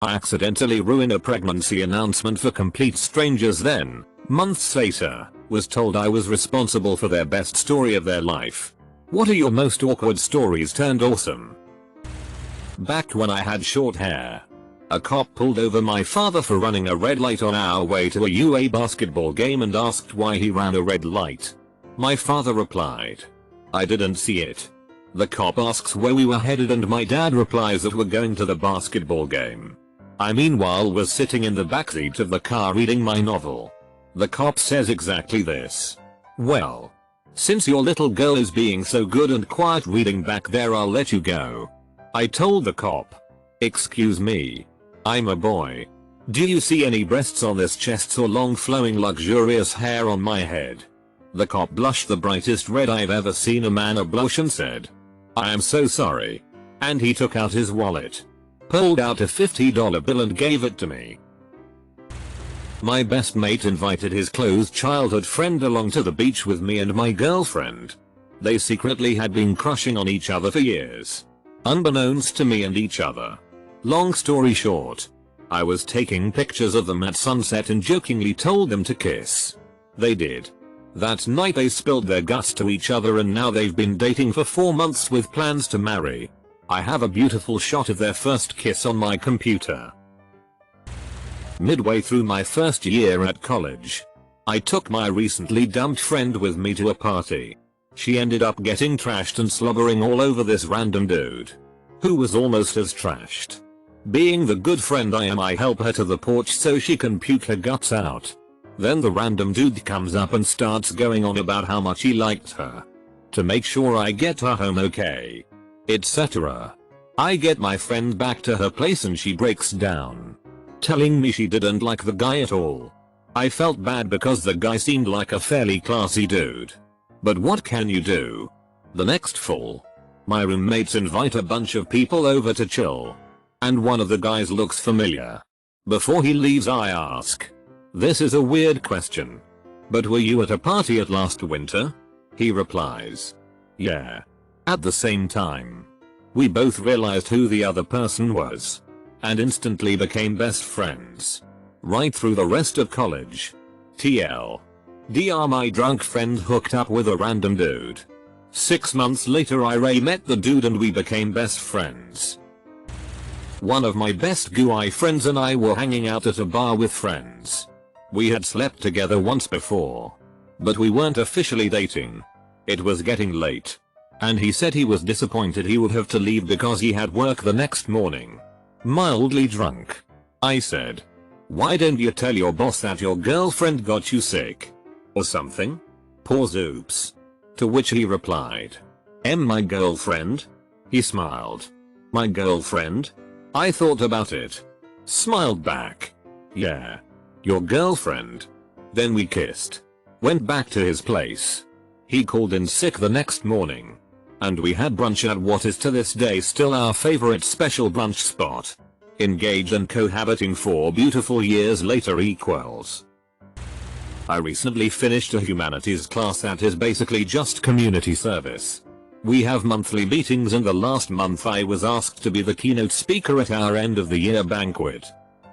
I accidentally ruined a pregnancy announcement for complete strangers, then, months later, was told I was responsible for their best story of their life. What are your most awkward stories turned awesome? Back when I had short hair, a cop pulled over my father for running a red light on our way to a UA basketball game and asked why he ran a red light. My father replied, "I didn't see it." The cop asks where we were headed and my dad replies that we're going to the basketball game. I meanwhile was sitting in the backseat of the car reading my novel. The cop says exactly this. "Well, since your little girl is being so good and quiet reading back there, I'll let you go." I told the cop, "Excuse me. I'm a boy. Do you see any breasts on this chest or long flowing luxurious hair on my head?" The cop blushed the brightest red I've ever seen a man blush and said, "I am so sorry." And he took out his wallet, pulled out a $50 bill and gave it to me. My best mate invited his close childhood friend along to the beach with me and my girlfriend. They secretly had been crushing on each other for years, unbeknownst to me and each other. Long story short, I was taking pictures of them at sunset and jokingly told them to kiss. They did. That night they spilled their guts to each other and now they've been dating for 4 months with plans to marry. I have a beautiful shot of their first kiss on my computer. Midway through my first year at college, I took my recently dumped friend with me to a party. She ended up getting trashed and slobbering all over this random dude, who was almost as trashed. Being the good friend I am, I help her to the porch so she can puke her guts out. Then the random dude comes up and starts going on about how much he liked her, to make sure I get her home okay, etc. I get my friend back to her place and she breaks down, telling me she didn't like the guy at all. I felt bad because the guy seemed like a fairly classy dude. But what can you do? The next fall, my roommates invite a bunch of people over to chill, and one of the guys looks familiar. Before he leaves I ask, "This is a weird question, but were you at a party at last winter?" He replies, "Yeah." At the same time, we both realized who the other person was, and instantly became best friends. Right through the rest of college. TLDR, my drunk friend hooked up with a random dude. 6 months later I met the dude and we became best friends. One of my best guy friends and I were hanging out at a bar with friends. We had slept together once before, but we weren't officially dating. It was getting late, and he said he was disappointed he would have to leave because he had work the next morning. Mildly drunk, I said, "Why don't you tell your boss that your girlfriend got you sick? Or something?" Pause, oops. To which he replied, "My girlfriend?" He smiled. "My girlfriend?" I thought about it. Smiled back. "Yeah. Your girlfriend." Then we kissed. Went back to his place. He called in sick the next morning, and we had brunch at what is to this day still our favorite special brunch spot. Engaged and cohabiting 4 beautiful years later equals. I recently finished a humanities class that is basically just community service. We have monthly meetings and the last month I was asked to be the keynote speaker at our end of the year banquet.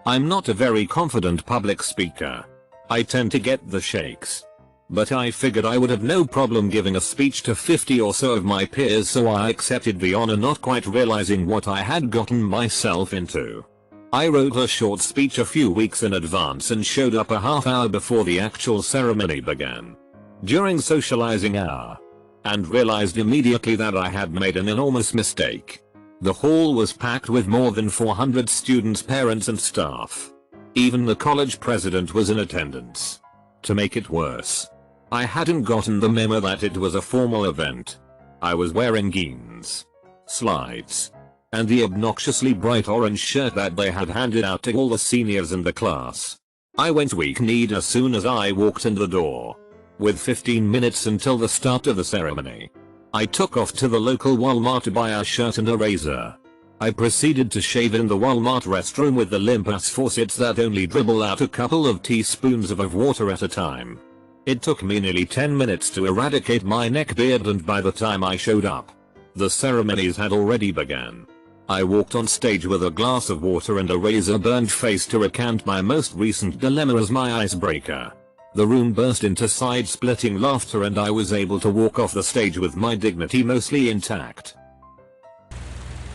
I'm not a very confident public speaker. I tend to get the shakes. But I figured I would have no problem giving a speech to 50 or so of my peers, so I accepted the honor, not quite realizing what I had gotten myself into. I wrote a short speech a few weeks in advance and showed up a half hour before the actual ceremony began. During socializing hour, and realized immediately that I had made an enormous mistake. The hall was packed with more than 400 students, parents and staff. Even the college president was in attendance. To make it worse, I hadn't gotten the memo that it was a formal event. I was wearing jeans, slides, and the obnoxiously bright orange shirt that they had handed out to all the seniors in the class. I went weak-kneed as soon as I walked in the door. With 15 minutes until the start of the ceremony, I took off to the local Walmart to buy a shirt and a razor. I proceeded to shave in the Walmart restroom with the limp-ass faucets that only dribble out a couple of teaspoons of water at a time. It took me nearly 10 minutes to eradicate my neck beard, and by the time I showed up, the ceremonies had already begun. I walked on stage with a glass of water and a razor-burned face to recount my most recent dilemma as my icebreaker. The room burst into side-splitting laughter and I was able to walk off the stage with my dignity mostly intact.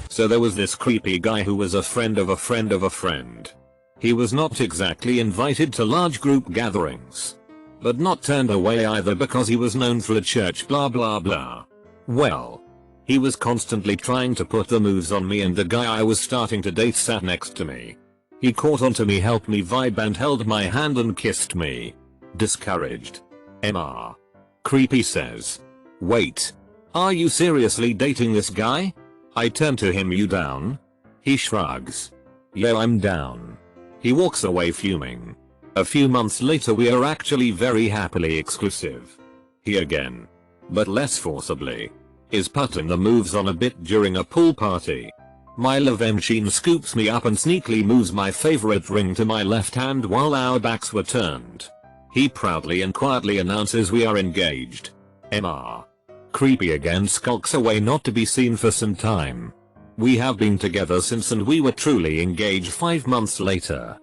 So there was this creepy guy who was a friend of a friend of a friend. He was not exactly invited to large group gatherings, but not turned away either because he was known through the church blah blah blah. Well, he was constantly trying to put the moves on me and the guy I was starting to date sat next to me. He caught onto me, helped me vibe and held my hand and kissed me. Discouraged. MR. Creepy says. Wait. Are you seriously dating this guy? I turn to him, you down? He shrugs. Yeah, I'm down. He walks away fuming. A few months later we are actually very happily exclusive. He again, but less forcibly, is putting the moves on a bit during a pool party. My love machine scoops me up and sneakily moves my favorite ring to my left hand while our backs were turned. He proudly and quietly announces we are engaged. MR. Creepy again skulks away not to be seen for some time. We have been together since and we were truly engaged 5 months later.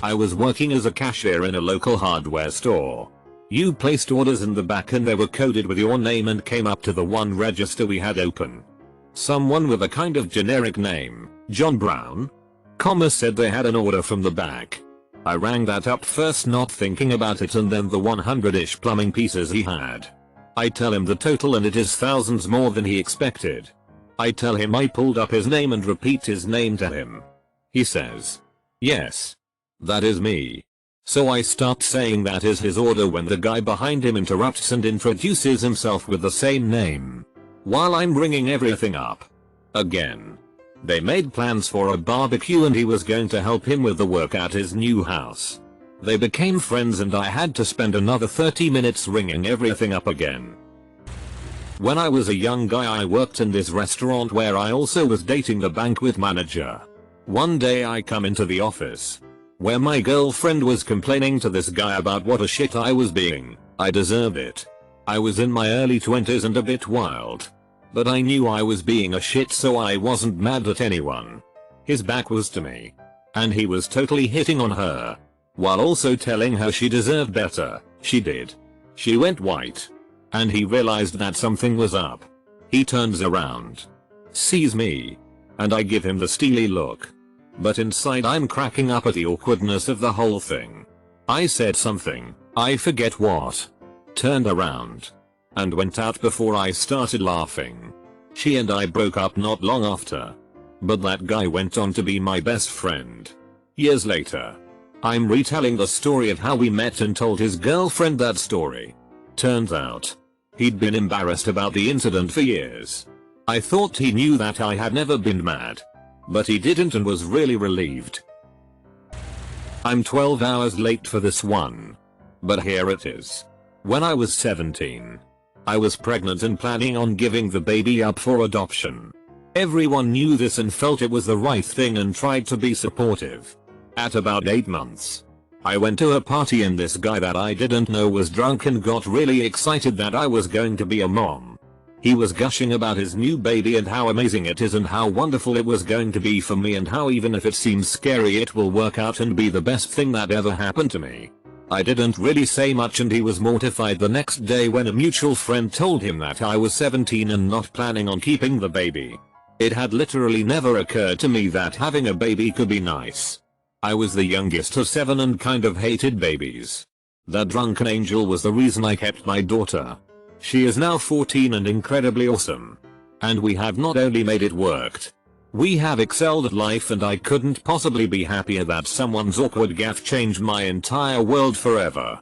I was working as a cashier in a local hardware store. You placed orders in the back and they were coded with your name and came up to the one register we had open. Someone with a kind of generic name, John Brown, said they had an order from the back. I rang that up first not thinking about it and then the 100-ish plumbing pieces he had. I tell him the total and it is thousands more than he expected. I tell him I pulled up his name and repeat his name to him. He says, yes, that is me. So I start saying that is his order when the guy behind him interrupts and introduces himself with the same name. While I'm ringing everything up again. They made plans for a barbecue and he was going to help him with the work at his new house. They became friends and I had to spend another 30 minutes ringing everything up again. When I was a young guy I worked in this restaurant where I also was dating the banquet manager. One day I come into the office where my girlfriend was complaining to this guy about what a shit I was being. I deserved it. I was in my early 20s and a bit wild. But I knew I was being a shit so I wasn't mad at anyone. His back was to me. And he was totally hitting on her. While also telling her she deserved better. She did. She went white. And he realized that something was up. He turns around. Sees me. And I give him the steely look. But inside I'm cracking up at the awkwardness of the whole thing. I said something, I forget what. Turned around. And went out before I started laughing. She and I broke up not long after. But that guy went on to be my best friend. Years later. I'm retelling the story of how we met and told his girlfriend that story. Turns out. He'd been embarrassed about the incident for years. I thought he knew that I had never been mad. But he didn't and was really relieved. I'm 12 hours late for this one. But here it is. When I was 17. I was pregnant and planning on giving the baby up for adoption. Everyone knew this and felt it was the right thing and tried to be supportive. At about 8 months. I went to a party and this guy that I didn't know was drunk and got really excited that I was going to be a mom. He was gushing about his new baby and how amazing it is and how wonderful it was going to be for me and how even if it seems scary it will work out and be the best thing that ever happened to me. I didn't really say much and he was mortified the next day when a mutual friend told him that I was 17 and not planning on keeping the baby. It had literally never occurred to me that having a baby could be nice. I was the youngest of 7 and kind of hated babies. That drunken angel was the reason I kept my daughter. She is now 14 and incredibly awesome. And we have not only made it worked. We have excelled at life and I couldn't possibly be happier that someone's awkward gaffe changed my entire world forever.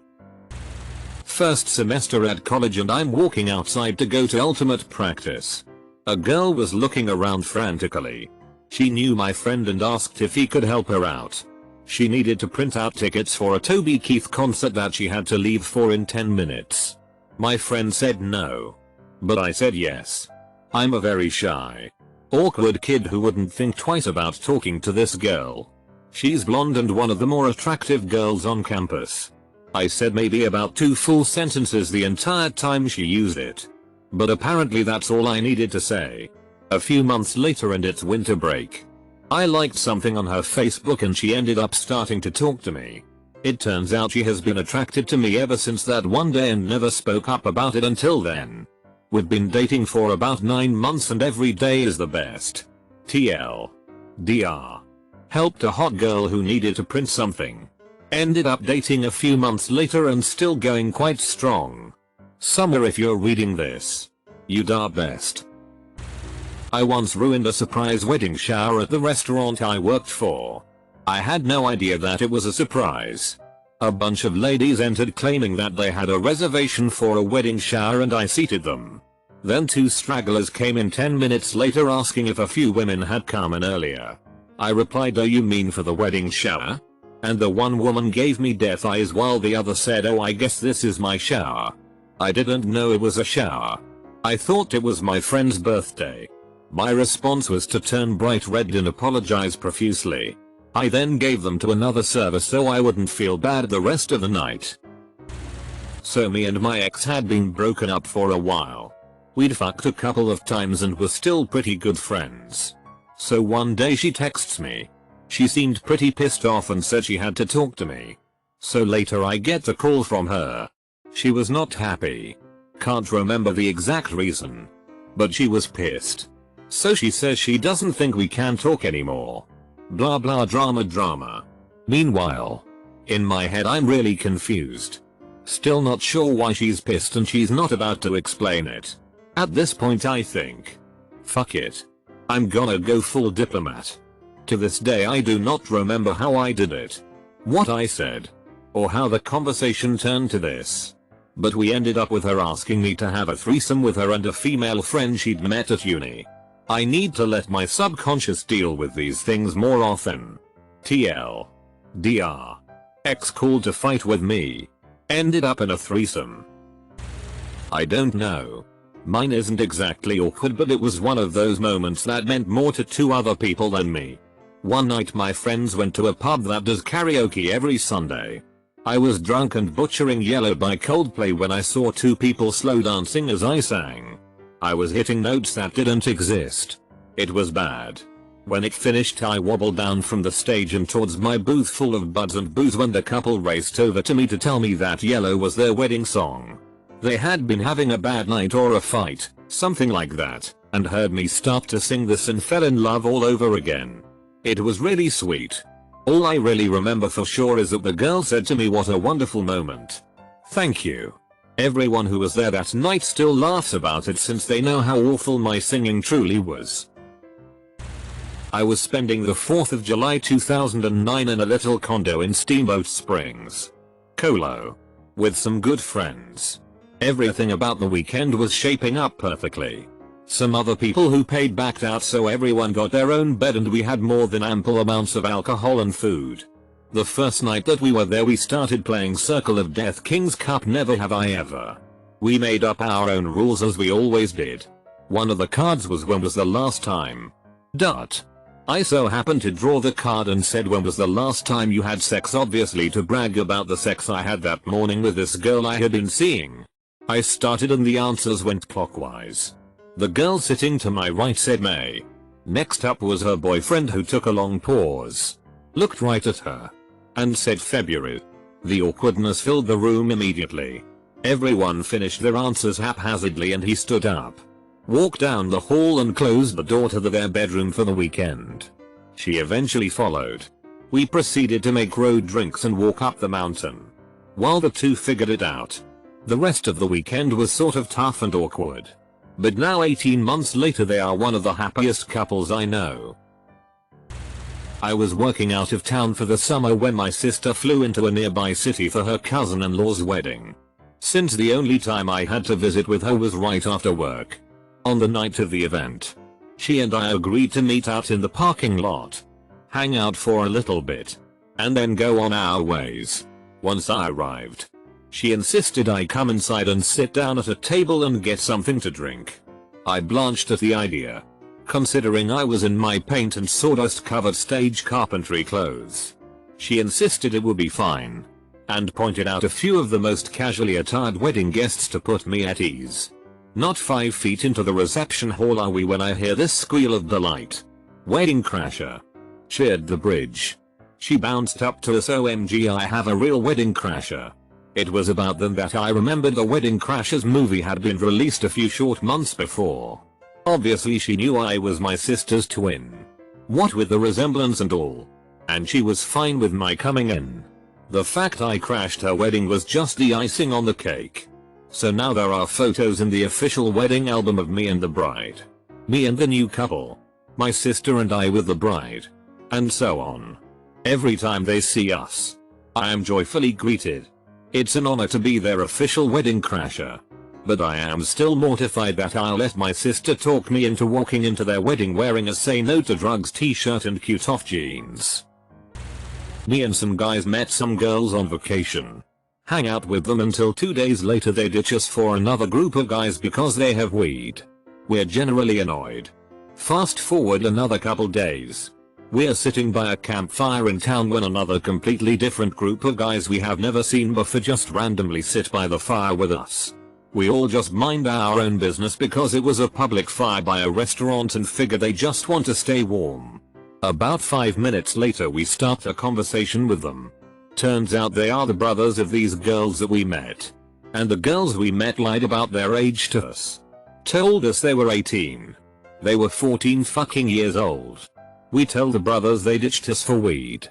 First semester at college and I'm walking outside to go to ultimate practice. A girl was looking around frantically. She knew my friend and asked if he could help her out. She needed to print out tickets for a Toby Keith concert that she had to leave for in 10 minutes. My friend said no. But I said yes. I'm a very shy, awkward kid who wouldn't think twice about talking to this girl. She's blonde and one of the more attractive girls on campus. I said maybe about 2 full sentences the entire time she used it. But apparently that's all I needed to say. A few months later and it's winter break. I liked something on her Facebook and she ended up starting to talk to me. It turns out she has been attracted to me ever since that one day and never spoke up about it until then. We've been dating for about 9 months and every day is the best. TLDR. Helped a hot girl who needed to print something. Ended up dating a few months later and still going quite strong. Summer, if you're reading this, you'd are best. I once ruined a surprise wedding shower at the restaurant I worked for. I had no idea that it was a surprise. A bunch of ladies entered claiming that they had a reservation for a wedding shower and I seated them. Then 2 stragglers came in 10 minutes later asking if a few women had come in earlier. I replied, "Oh, you mean for the wedding shower?" And the one woman gave me death eyes while the other said, "Oh, I guess this is my shower." I didn't know it was a shower. I thought it was my friend's birthday. My response was to turn bright red and apologize profusely. I then gave them to another server so I wouldn't feel bad the rest of the night. So me and my ex had been broken up for a while. We'd fucked a couple of times and were still pretty good friends. So one day she texts me. She seemed pretty pissed off and said she had to talk to me. So later I get a call from her. She was not happy. Can't remember the exact reason. But she was pissed. So she says she doesn't think we can talk anymore. Blah blah drama. Meanwhile, in my head I'm really confused. Still not sure why she's pissed and she's not about to explain it. At this point I think, fuck it. I'm gonna go full diplomat. To this day I do not remember how I did it, what I said, or how the conversation turned to this. But we ended up with her asking me to have a threesome with her and a female friend she'd met at uni. I need to let my subconscious deal with these things more often. TLDR. Ex called to fight with me. Ended up in a threesome. I don't know. Mine isn't exactly awkward, but it was one of those moments that meant more to 2 other people than me. One night my friends went to a pub that does karaoke every Sunday. I was drunk and butchering Yellow by Coldplay when I saw 2 people slow dancing as I sang. I was hitting notes that didn't exist. It was bad. When it finished I wobbled down from the stage and towards my booth full of buds and booze when the couple raced over to me to tell me that Yellow was their wedding song. They had been having a bad night or a fight, something like that, and heard me start to sing this and fell in love all over again. It was really sweet. All I really remember for sure is that the girl said to me, "What a wonderful moment. Thank you." Everyone who was there that night still laughs about it since they know how awful my singing truly was. I was spending the 4th of July 2009 in a little condo in Steamboat Springs, Colo, with some good friends. Everything about the weekend was shaping up perfectly. Some other people who paid backed out, so everyone got their own bed and we had more than ample amounts of alcohol and food. The first night that we were there we started playing Circle of Death King's Cup Never Have I Ever. We made up our own rules as we always did. One of the cards was when was the last time. I so happened to draw the card and said when was the last time you had sex, obviously to brag about the sex I had that morning with this girl I had been seeing. I started and the answers went clockwise. The girl sitting to my right said May. Next up was her boyfriend, who took a long pause, looked right at her, and said February. The awkwardness filled the room immediately. Everyone finished their answers haphazardly and he stood up, walked down the hall and closed the door to their bedroom for the weekend. She eventually followed. We proceeded to make road drinks and walk up the mountain. While the 2 figured it out. The rest of the weekend was sort of tough and awkward. But now 18 months later they are one of the happiest couples I know. I was working out of town for the summer when my sister flew into a nearby city for her cousin-in-law's wedding. Since the only time I had to visit with her was right after work. On the night of the event, she and I agreed to meet out in the parking lot, hang out for a little bit, and then go on our ways. Once I arrived, she insisted I come inside and sit down at a table and get something to drink. I blanched at the idea, considering I was in my paint and sawdust covered stage carpentry clothes. She insisted it would be fine, and pointed out a few of the most casually attired wedding guests to put me at ease. Not 5 feet into the reception hall are we when I hear this squeal of delight. "Wedding crasher!" cheered the bridge. She bounced up to us. "OMG, I have a real wedding crasher." It was about then that I remembered the Wedding Crashers movie had been released a few short months before. Obviously she knew I was my sister's twin. What with the resemblance and all. And she was fine with my coming in. The fact I crashed her wedding was just the icing on the cake. So now there are photos in the official wedding album of me and the bride. Me and the new couple. My sister and I with the bride. And so on. Every time they see us, I am joyfully greeted. It's an honor to be their official wedding crasher. But I am still mortified that I'll let my sister talk me into walking into their wedding wearing a "Say No to Drugs" t-shirt and cute off jeans. Me and some guys met some girls on vacation. Hang out with them until 2 days later they ditch us for another group of guys because they have weed. We're generally annoyed. Fast forward another couple days. We're sitting by a campfire in town when another completely different group of guys we have never seen before just randomly sit by the fire with us. We all just mind our own business because it was a public fire by a restaurant and figure they just want to stay warm. About 5 minutes later we start a conversation with them. Turns out they are the brothers of these girls that we met. And the girls we met lied about their age to us. Told us they were 18. They were 14 fucking years old. We tell the brothers they ditched us for weed.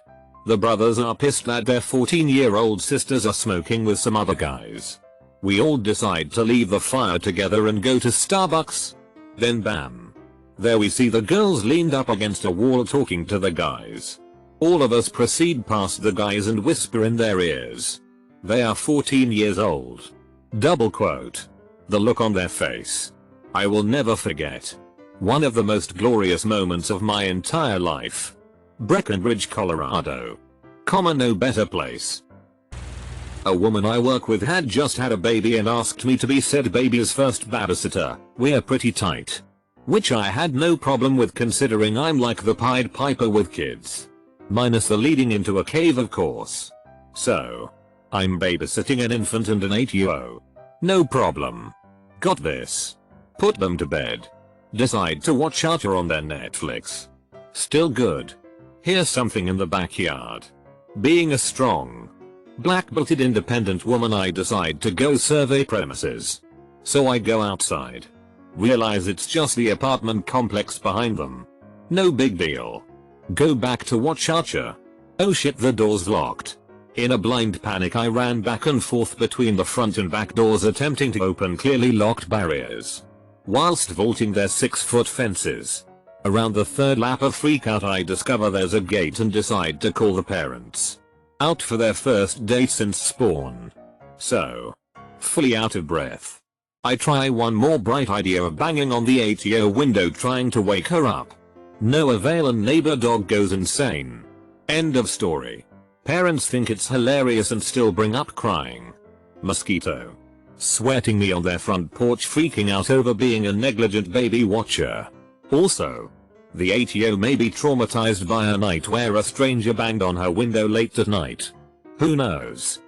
The brothers are pissed that their 14-year-old sisters are smoking with some other guys. We all decide to leave the fire together and go to Starbucks. Then bam. There we see the girls leaned up against a wall talking to the guys. All of us proceed past the guys and whisper in their ears. They are 14 years old. Double quote. The look on their face. I will never forget. One of the most glorious moments of my entire life. Breckenridge, Colorado. No better place. A woman I work with had just had a baby and asked me to be said baby's first babysitter. We're pretty tight. Which I had no problem with considering I'm like the Pied Piper with kids. Minus the leading into a cave of course. So, I'm babysitting an infant and an 8-year-old. No problem. Got this. Put them to bed. Decide to watch Archer on their Netflix. Still good. Here's something in the backyard. Being a strong, black-belted independent woman I decide to go survey premises. So I go outside. Realize it's just the apartment complex behind them. No big deal. Go back to watch Archer. Oh shit, the door's locked. In a blind panic I ran back and forth between the front and back doors attempting to open clearly locked barriers. Whilst vaulting their 6-foot fences. Around the third lap of freakout I discover there's a gate and decide to call the parents. Out for their first date since spawn. So, fully out of breath, I try one more bright idea of banging on the 8-year window trying to wake her up. No avail and neighbor dog goes insane. End of story. Parents think it's hilarious and still bring up crying. Mosquito. Sweating me on their front porch freaking out over being a negligent baby watcher. Also, the 8-year may be traumatized by a night where a stranger banged on her window late at night. Who knows?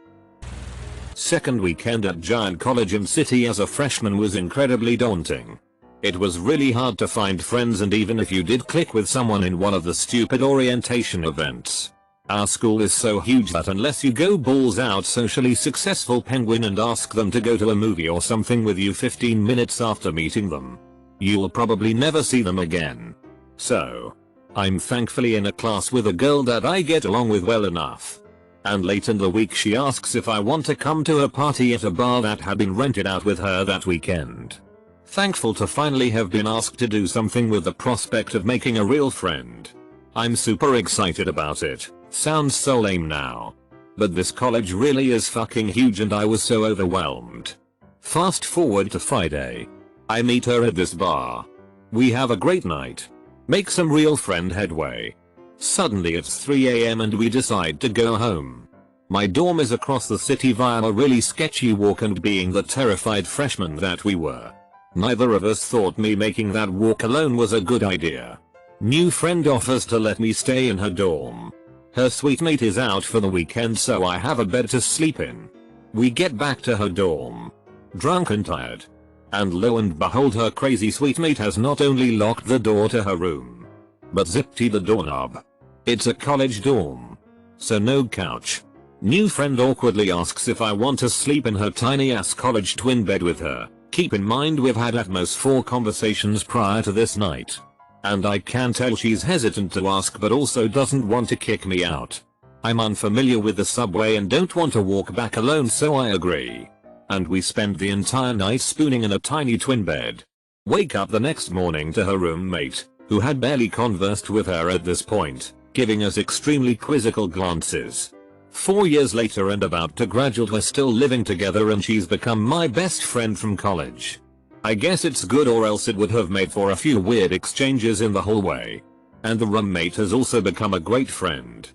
Second weekend at Giant College in City as a freshman was incredibly daunting. It was really hard to find friends, and even if you did click with someone in one of the stupid orientation events. Our school is so huge that unless you go balls out socially successful penguin and ask them to go to a movie or something with you 15 minutes after meeting them, you'll probably never see them again. So, I'm thankfully in a class with a girl that I get along with well enough. And late in the week she asks if I want to come to a party at a bar that had been rented out with her that weekend. Thankful to finally have been asked to do something with the prospect of making a real friend. I'm super excited about it. Sounds so lame now. But this college really is fucking huge and I was so overwhelmed. Fast forward to Friday. I meet her at this bar. We have a great night. Make some real friend headway. Suddenly it's 3 AM and we decide to go home. My dorm is across the city via a really sketchy walk, and being the terrified freshmen that we were, neither of us thought me making that walk alone was a good idea. New friend offers to let me stay in her dorm. Her suite mate is out for the weekend so I have a bed to sleep in. We get back to her dorm. Drunk and tired. And lo and behold, her crazy sweet mate has not only locked the door to her room, but zipped the doorknob. It's a college dorm, so no couch. New friend awkwardly asks if I want to sleep in her tiny ass college twin bed with her. Keep in mind we've had at most 4 conversations prior to this night. And I can tell she's hesitant to ask but also doesn't want to kick me out. I'm unfamiliar with the subway and don't want to walk back alone, so I agree. And we spend the entire night spooning in a tiny twin bed. Wake up the next morning to her roommate, who had barely conversed with her at this point, giving us extremely quizzical glances. 4 years later and about to graduate, we're still living together and she's become my best friend from college. I guess it's good, or else it would have made for a few weird exchanges in the hallway. And the roommate has also become a great friend.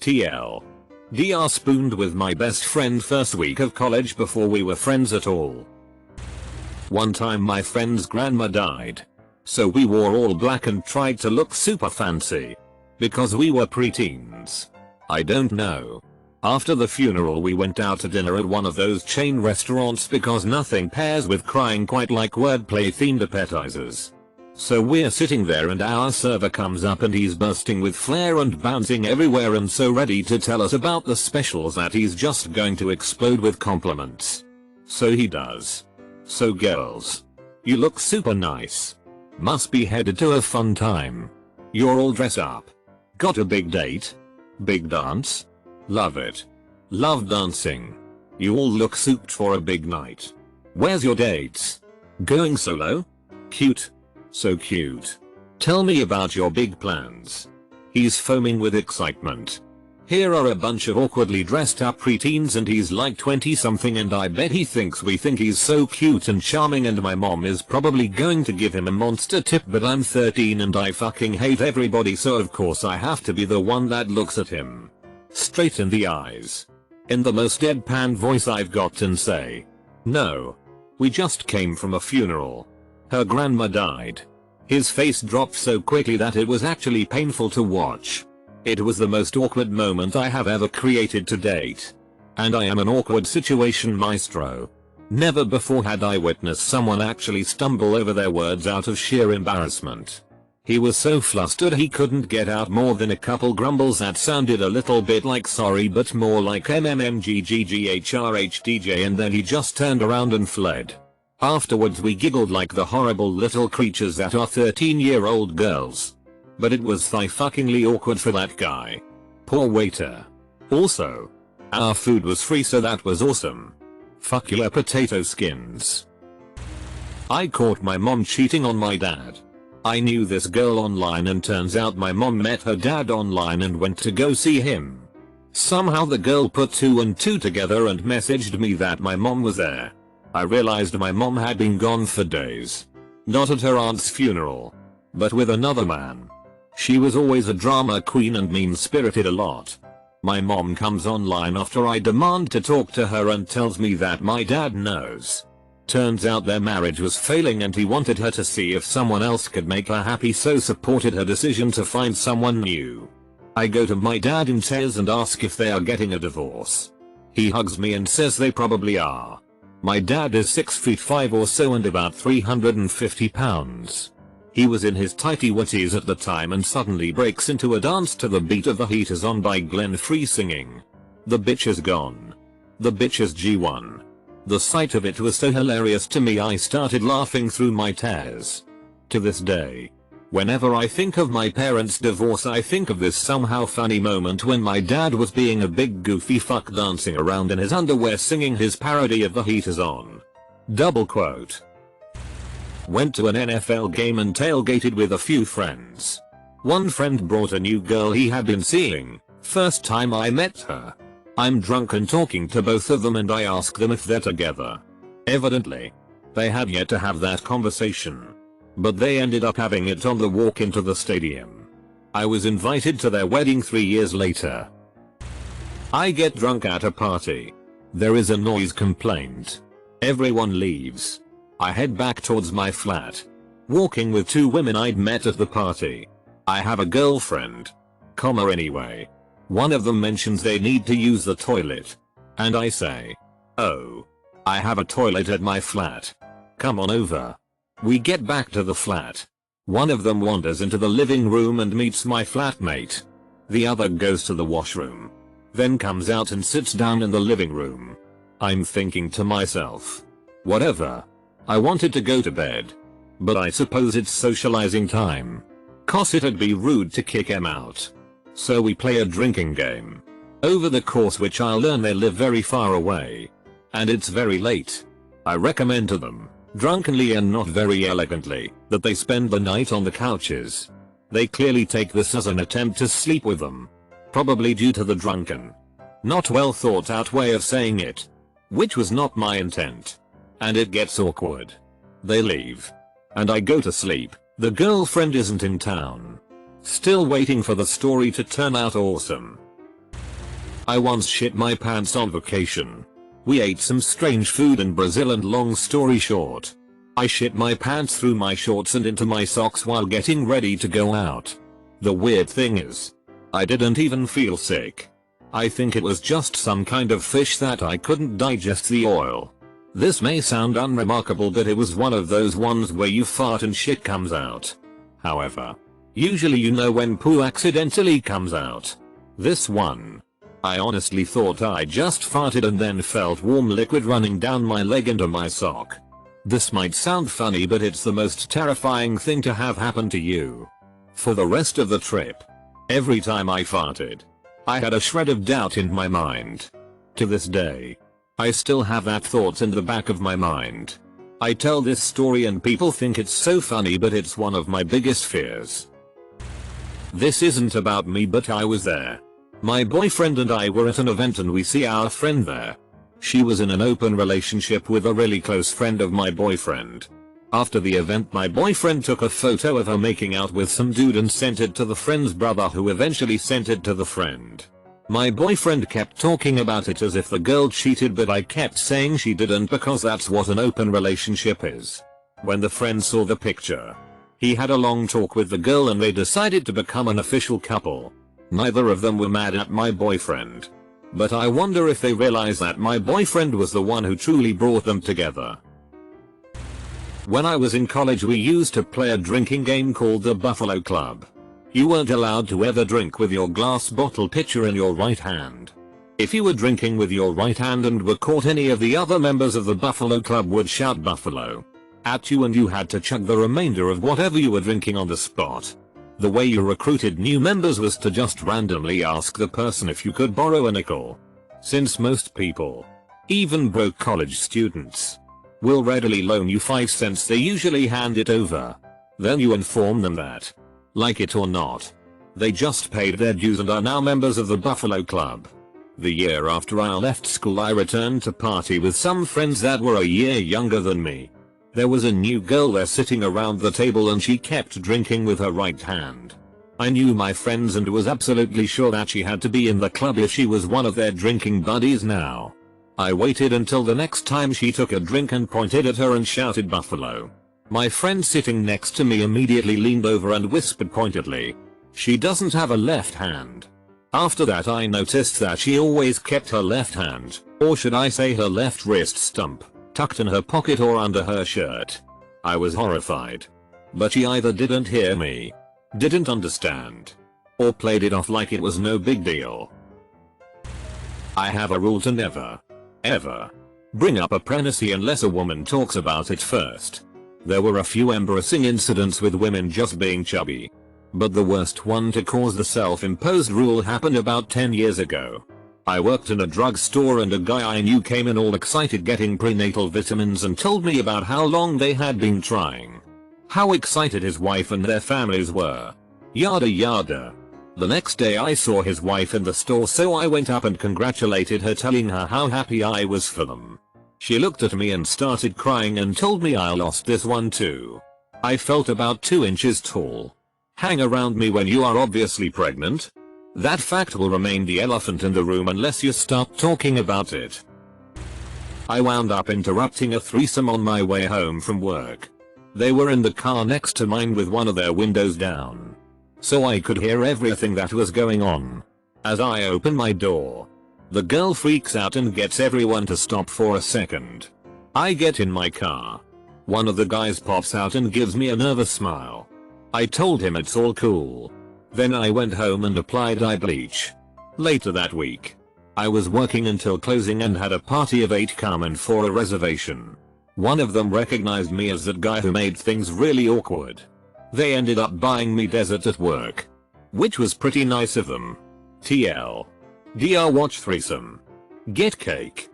TL. DR spooned with my best friend first week of college before we were friends at all. One time my friend's grandma died. So we wore all black and tried to look super fancy. Because we were preteens. I don't know. After the funeral we went out to dinner at one of those chain restaurants because nothing pairs with crying quite like wordplay themed appetizers. So we're sitting there and our server comes up and he's bursting with flair and bouncing everywhere and so ready to tell us about the specials that he's just going to explode with compliments. So he does. So girls, you look super nice. Must be headed to a fun time. You're all dressed up. Got a big date? Big dance? Love it. Love dancing. You all look souped for a big night. Where's your dates? Going solo? Cute. So cute. Tell me about your big plans. He's foaming with excitement. Here are a bunch of awkwardly dressed up preteens and he's like 20 something and I bet he thinks we think he's so cute and charming, and my mom is probably going to give him a monster tip, but I'm 13 and I fucking hate everybody, so of course I have to be the one that looks at him straight in the eyes, in the most deadpan voice I've got, and say, "No. We just came from a funeral. Her grandma died." His face dropped so quickly that it was actually painful to watch. It was the most awkward moment I have ever created to date. And I am an awkward situation maestro. Never before had I witnessed someone actually stumble over their words out of sheer embarrassment. He was so flustered he couldn't get out more than a couple grumbles that sounded a little bit like sorry but more like MMMGGGHRHDJ, and then he just turned around and fled. Afterwards we giggled like the horrible little creatures that are 13-year-old girls. But it was thigh-fuckingly awkward for that guy. Poor waiter. Also, our food was free, so that was awesome. Fuck your potato skins. I caught my mom cheating on my dad. I knew this girl online and turns out my mom met her dad online and went to go see him. Somehow the girl put 2 and 2 together and messaged me that my mom was there. I realized my mom had been gone for days. Not at her aunt's funeral, but with another man. She was always a drama queen and mean-spirited a lot. My mom comes online after I demand to talk to her and tells me that my dad knows. Turns out their marriage was failing and he wanted her to see if someone else could make her happy, so supported her decision to find someone new. I go to my dad in tears and ask if they are getting a divorce. He hugs me and says they probably are. My dad is 6'5" or so and about 350 pounds. He was in his tighty whities at the time and suddenly breaks into a dance to the beat of The Heat Is On by Glenn Free singing "The Bitch Is Gone. The Bitch Is G1." The sight of it was so hilarious to me I started laughing through my tears. To this day, whenever I think of my parents' divorce I think of this somehow funny moment when my dad was being a big goofy fuck dancing around in his underwear singing his parody of "The Heat Is On." Double quote. Went to an NFL game and tailgated with a few friends. One friend brought a new girl he had been seeing. First time I met her. I'm drunk and talking to both of them and I ask them if they're together. Evidently, they had yet to have that conversation. But they ended up having it on the walk into the stadium. I was invited to their wedding 3 years later. I get drunk at a party. There is a noise complaint. Everyone leaves. I head back towards my flat. Walking with 2 women I'd met at the party. I have a girlfriend. Anyway. One of them mentions they need to use the toilet. And I say, "Oh. I have a toilet at my flat." come on over. We get back to the flat. One of them wanders into the living room and meets my flatmate. The other goes to the washroom. Then comes out and sits down in the living room. I'm thinking to myself, whatever. I wanted to go to bed. But I suppose it's socializing time. 'Cause it'd be rude to kick him out. So we play a drinking game. Over the course which I learn they live very far away. And it's very late. I recommend to them, drunkenly and not very elegantly, that they spend the night on the couches. They clearly take this as an attempt to sleep with them. Probably due to the drunken, not well thought out way of saying it. Which was not my intent. And it gets awkward. They leave. And I go to sleep. The girlfriend isn't in town. Still waiting for the story to turn out awesome. I once shit my pants on vacation. We ate some strange food in Brazil and long story short, I shit my pants through my shorts and into my socks while getting ready to go out. The weird thing is, I didn't even feel sick. I think it was just some kind of fish that I couldn't digest the oil. This may sound unremarkable, but it was one of those ones where you fart and shit comes out. However, usually you know when poo accidentally comes out. This one, I honestly thought I just farted and then felt warm liquid running down my leg into my sock. This might sound funny, but it's the most terrifying thing to have happen to you. For the rest of the trip, every time I farted, I had a shred of doubt in my mind. To this day, I still have that thought in the back of my mind. I tell this story and people think it's so funny, but it's one of my biggest fears. This isn't about me, but I was there. My boyfriend and I were at an event and we see our friend there. She was in an open relationship with a really close friend of my boyfriend. After the event, my boyfriend took a photo of her making out with some dude and sent it to the friend's brother, who eventually sent it to the friend. My boyfriend kept talking about it as if the girl cheated, but I kept saying she didn't because that's what an open relationship is. When the friend saw the picture, he had a long talk with the girl and they decided to become an official couple. Neither of them were mad at my boyfriend. But I wonder if they realize that my boyfriend was the one who truly brought them together. When I was in college, we used to play a drinking game called the Buffalo Club. You weren't allowed to ever drink with your glass bottle pitcher in your right hand. If you were drinking with your right hand and were caught, any of the other members of the Buffalo Club would shout "Buffalo" at you and you had to chug the remainder of whatever you were drinking on the spot. The way you recruited new members was to just randomly ask the person if you could borrow a nickel. Since most people, even broke college students, will readily loan you 5 cents, they usually hand it over. Then you inform them that, like it or not, they just paid their dues and are now members of the Buffalo Club. The year after I left school, I returned to party with some friends that were a year younger than me. There was a new girl there sitting around the table and she kept drinking with her right hand. I knew my friends and was absolutely sure that she had to be in the club if she was one of their drinking buddies now. I waited until the next time she took a drink and pointed at her and shouted "Buffalo." My friend sitting next to me immediately leaned over and whispered pointedly, "She doesn't have a left hand." After that, I noticed that she always kept her left hand, or should I say her left wrist stump, tucked in her pocket or under her shirt. I was horrified. But she either didn't hear me, didn't understand, or played it off like it was no big deal. I have a rule to never, ever, bring up a pregnancy unless a woman talks about it first. There were a few embarrassing incidents with women just being chubby. But the worst one to cause the self-imposed rule happened about 10 years ago. I worked in a drugstore and a guy I knew came in all excited getting prenatal vitamins and told me about how long they had been trying. How excited his wife and their families were. Yada yada. The next day I saw his wife in the store, so I went up and congratulated her, telling her how happy I was for them. She looked at me and started crying and told me I lost this one too. I felt about 2 inches tall. Hang around me when you are obviously pregnant? That fact will remain the elephant in the room unless you start talking about it. I wound up interrupting a threesome on my way home from work. They were in the car next to mine with one of their windows down, so I could hear everything that was going on. As I open my door, the girl freaks out and gets everyone to stop for a second. I get in my car. One of the guys pops out and gives me a nervous smile. I told him it's all cool. Then I went home and applied eye bleach. Later that week, I was working until closing and had a party of 8 come in for a reservation. One of them recognized me as that guy who made things really awkward. They ended up buying me dessert at work, which was pretty nice of them. TL. DR watch threesome. Get cake.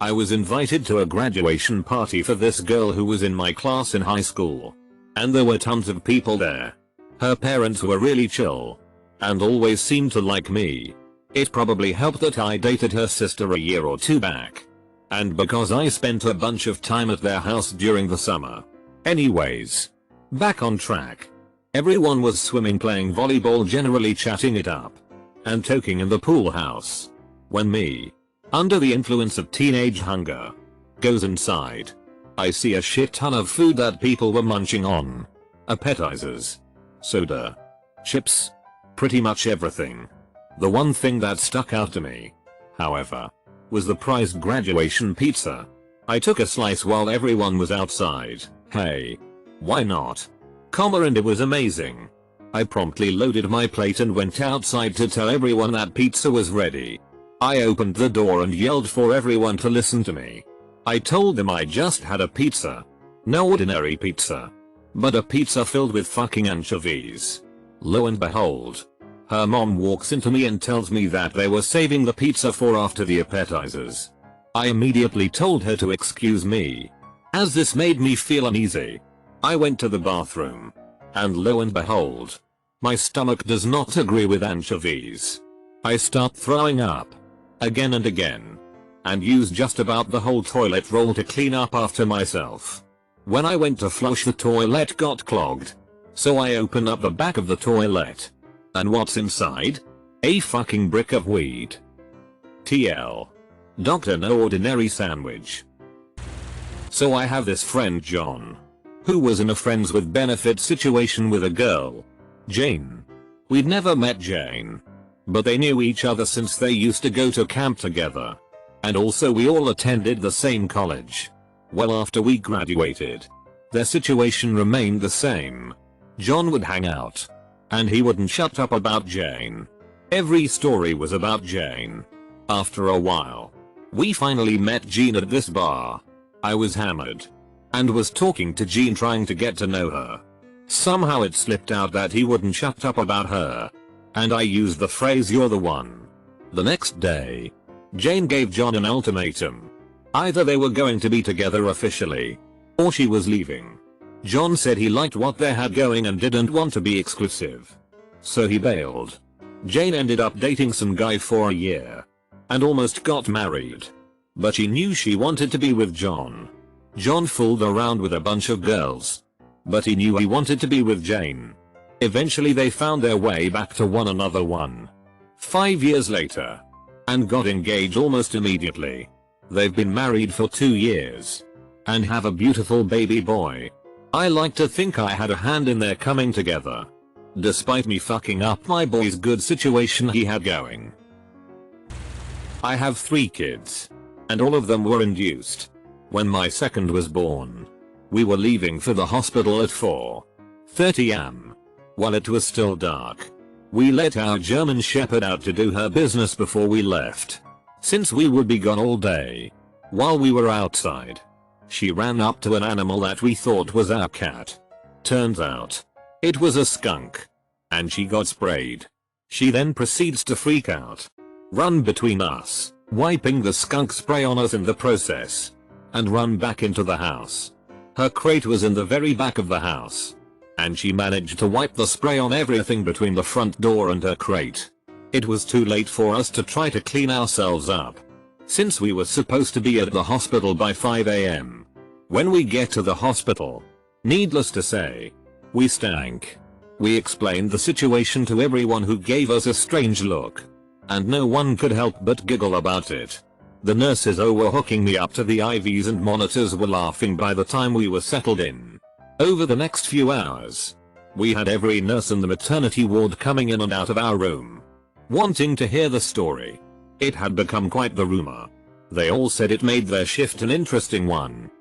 I was invited to a graduation party for this girl who was in my class in high school. And there were tons of people there. Her parents were really chill. And always seemed to like me. It probably helped that I dated her sister a year or 2 back. And because I spent a bunch of time at their house during the summer. Anyways. Back on track. Everyone was swimming, playing volleyball, generally chatting it up. And talking in the pool house. When me, under the influence of teenage hunger, goes inside. I see a shit ton of food that people were munching on. Appetizers. Soda. Chips. Pretty much everything. The one thing that stuck out to me, however, was the prized graduation pizza. I took a slice while everyone was outside. Hey. Why not? And it was amazing. I promptly loaded my plate and went outside to tell everyone that pizza was ready. I opened the door and yelled for everyone to listen to me. I told them I just had a pizza. No ordinary pizza. But a pizza filled with fucking anchovies. Lo and behold, her mom walks into me and tells me that they were saving the pizza for after the appetizers. I immediately told her to excuse me, as this made me feel uneasy. I went to the bathroom. And lo and behold, my stomach does not agree with anchovies. I start throwing up. Again and again. And use just about the whole toilet roll to clean up after myself. When I went to flush, the toilet got clogged. So I open up the back of the toilet. And what's inside? A fucking brick of weed. TL. Doctor, no ordinary sandwich. So I have this friend John, who was in a friends with benefits situation with a girl, Jane. We'd never met Jane, but they knew each other since they used to go to camp together. And also we all attended the same college. Well, after we graduated, their situation remained the same. John would hang out, and he wouldn't shut up about Jane. Every story was about Jane. After a while, we finally met Jean at this bar. I was hammered, and was talking to Jean trying to get to know her. Somehow it slipped out that he wouldn't shut up about her. And I used the phrase, "You're the one." The next day, Jane gave John an ultimatum. Either they were going to be together officially, or she was leaving. John said he liked what they had going and didn't want to be exclusive. So he bailed. Jane ended up dating some guy for a year. And almost got married. But she knew she wanted to be with John. John fooled around with a bunch of girls. But he knew he wanted to be with Jane. Eventually they found their way back to one another 5 years later. And got engaged almost immediately. They've been married for 2 years. And have a beautiful baby boy. I like to think I had a hand in their coming together. Despite me fucking up my boy's good situation he had going. I have 3 kids. And all of them were induced. When my second was born, we were leaving for the hospital at 4:30 am. While it was still dark, we let our German Shepherd out to do her business before we left. Since we would be gone all day. While we were outside, she ran up to an animal that we thought was our cat. Turns out, it was a skunk. And she got sprayed. She then proceeds to freak out, run between us, wiping the skunk spray on us in the process, and run back into the house. Her crate was in the very back of the house. And she managed to wipe the spray on everything between the front door and her crate. It was too late for us to try to clean ourselves up, since we were supposed to be at the hospital by 5 am. When we get to the hospital, needless to say, we stank. We explained the situation to everyone, who gave us a strange look. And no one could help but giggle about it. The nurses were hooking me up to the IVs and monitors were laughing by the time we were settled in. Over the next few hours, we had every nurse in the maternity ward coming in and out of our room, wanting to hear the story. It had become quite the rumor. They all said it made their shift an interesting one.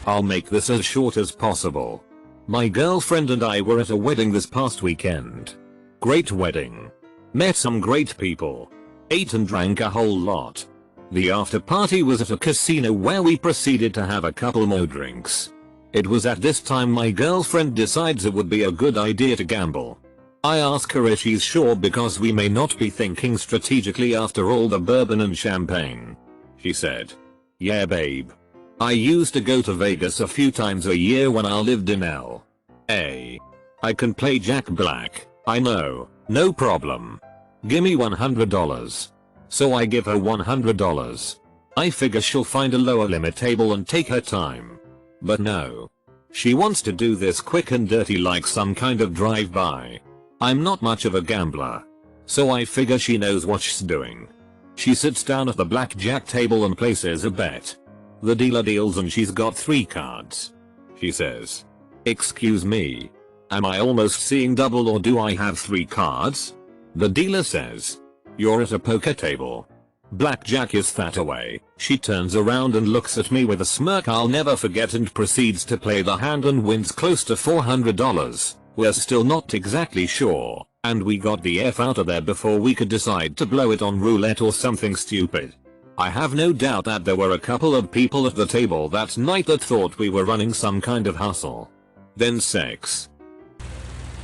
I'll make this as short as possible. My girlfriend and I were at a wedding this past weekend. Great wedding. Met some great people. Ate and drank a whole lot. The after party was at a casino where we proceeded to have a couple more drinks. It was at this time my girlfriend decides it would be a good idea to gamble. I ask her if she's sure because we may not be thinking strategically after all the bourbon and champagne. She said, "Yeah babe. I used to go to Vegas a few times a year when I lived in LA. I can play Jack Black, I know, no problem. Gimme $100. So I give her $100. I figure she'll find a lower limit table and take her time. But no. She wants to do this quick and dirty like some kind of drive-by. I'm not much of a gambler. So I figure she knows what she's doing. She sits down at the blackjack table and places a bet. The dealer deals and she's got 3 cards. She says, "Excuse me. Am I almost seeing double or do I have 3 cards?" The dealer says, "You're at a poker table. Blackjack is that away." She turns around and looks at me with a smirk I'll never forget and proceeds to play the hand and wins close to $400. We're still not exactly sure, and we got the F out of there before we could decide to blow it on roulette or something stupid. I have no doubt that there were a couple of people at the table that night that thought we were running some kind of hustle. Then sex.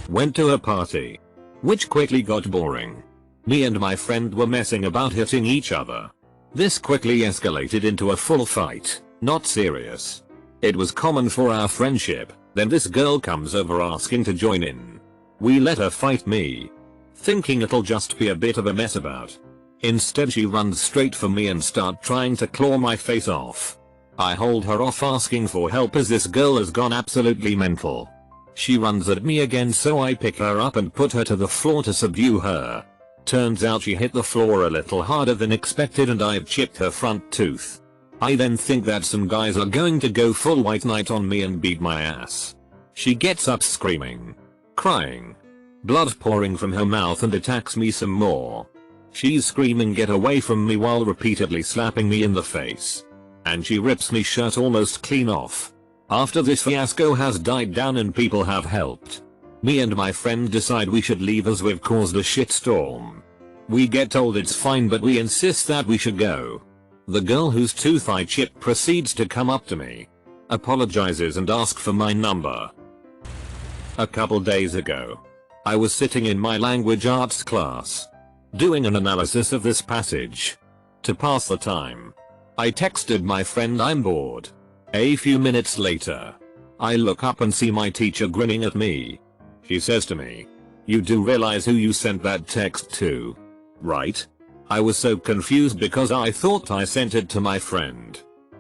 Went to a party, which quickly got boring. Me and my friend were messing about hitting each other. This quickly escalated into a full fight, not serious. It was common for our friendship, then this girl comes over asking to join in. We let her fight me, thinking it'll just be a bit of a mess about. Instead she runs straight for me and start trying to claw my face off. I hold her off asking for help as this girl has gone absolutely mental. She runs at me again so I pick her up and put her to the floor to subdue her. Turns out she hit the floor a little harder than expected and I've chipped her front tooth. I then think that some guys are going to go full white knight on me and beat my ass. She gets up screaming, crying, blood pouring from her mouth and attacks me some more. She's screaming "Get away from me" while repeatedly slapping me in the face. And she rips me shirt almost clean off. After this fiasco has died down and people have helped, me and my friend decide we should leave as we've caused a shitstorm. We get told it's fine but we insist that we should go. The girl whose tooth I chipped proceeds to come up to me, apologizes and ask for my number. A couple days ago, I was sitting in my language arts class, doing an analysis of this passage. To pass the time, I texted my friend "I'm bored." A few minutes later, I look up and see my teacher grinning at me. She says to me, "You do realize who you sent that text to, right?" I was so confused because I thought I sent it to my friend.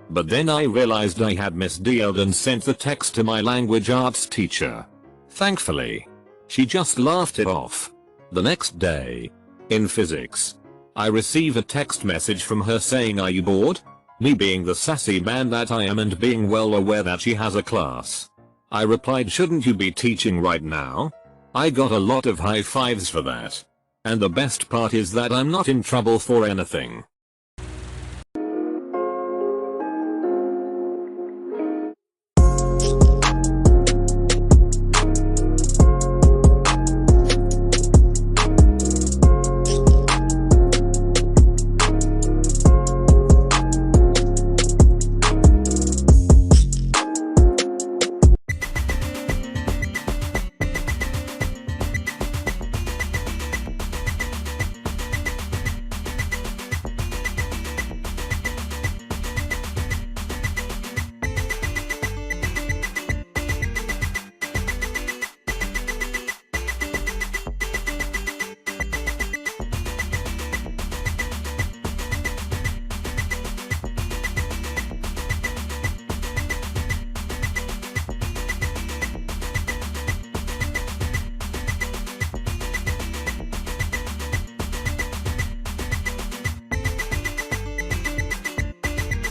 But then I realized I had misdialed and sent the text to my language arts teacher. Thankfully, she just laughed it off. The next day, in physics, I receive a text message from her saying "Are you bored?" Me being the sassy man that I am and being well aware that she has a class, I replied, "Shouldn't you be teaching right now?" I got a lot of high fives for that. And the best part is that I'm not in trouble for anything.